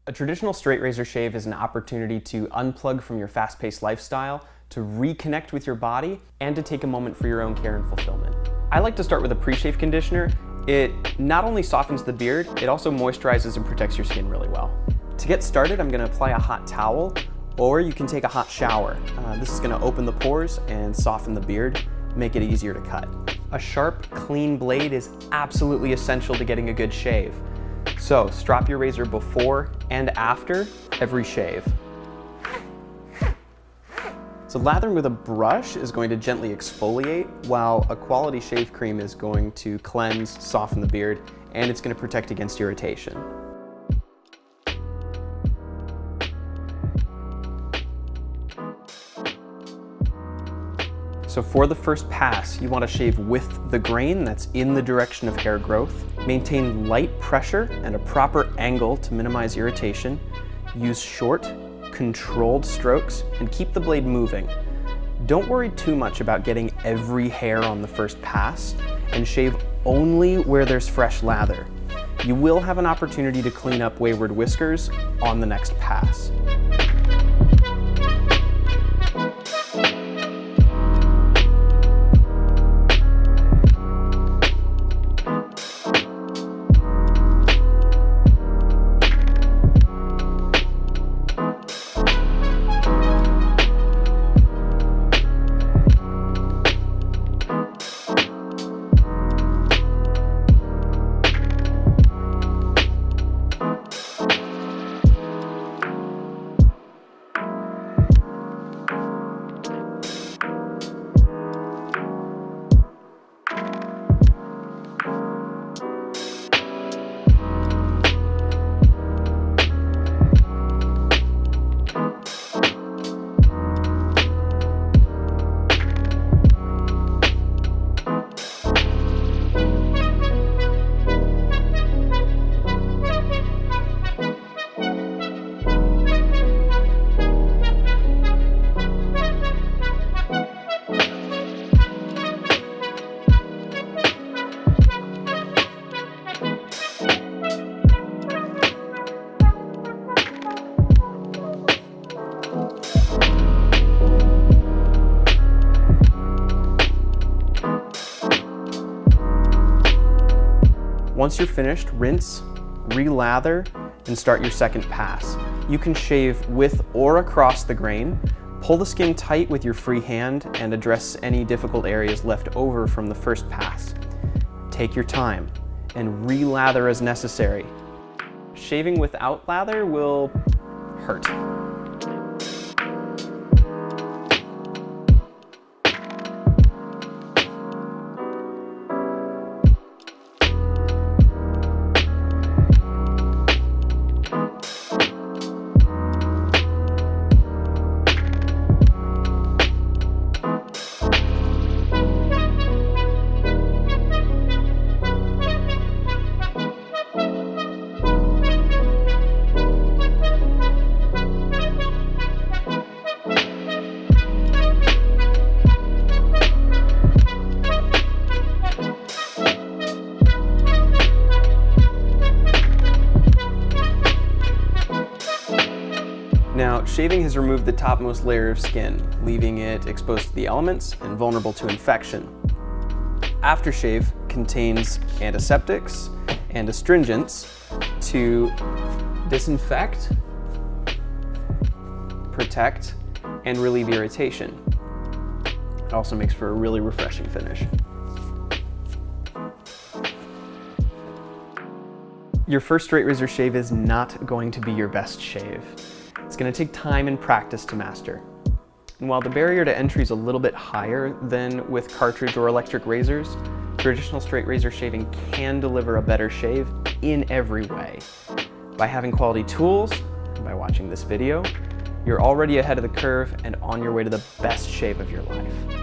A traditional straight razor shave is an opportunity to unplug from your fast-paced lifestyle, to reconnect with your body, and to take a moment for your own care and fulfillment. I like to start with a pre-shave conditioner. It not only softens the beard, it also moisturizes and protects your skin really well. To get started, I'm going to apply a hot towel, or you can take a hot shower. This is going to open the pores and soften the beard, make it easier to cut. A sharp, clean blade is absolutely essential to getting a good shave. So strop your razor before and after every shave. So lathering with a brush is going to gently exfoliate, while a quality shave cream is going to cleanse, soften the beard, and it's going to protect against irritation. So for the first pass, you want to shave with the grain that's in the direction of hair growth. Maintain light pressure and a proper angle to minimize irritation. Use short, controlled strokes and keep the blade moving. Don't worry too much about getting every hair on the first pass, and shave only where there's fresh lather. You will have an opportunity to clean up wayward whiskers on the next pass. Once you're finished, rinse, re-lather, and start your second pass. You can shave with or across the grain, pull the skin tight with your free hand, and address any difficult areas left over from the first pass. Take your time and re-lather as necessary. Shaving without lather will hurt. Now, shaving has removed the topmost layer of skin, leaving it exposed to the elements and vulnerable to infection. Aftershave contains antiseptics and astringents to disinfect, protect, and relieve irritation. It also makes for a really refreshing finish. Your first straight razor shave is not going to be your best shave. It's going to take time and practice to master. And while the barrier to entry is a little bit higher than with cartridge or electric razors, traditional straight razor shaving can deliver a better shave in every way. By having quality tools, and by watching this video, you're already ahead of the curve and on your way to the best shave of your life.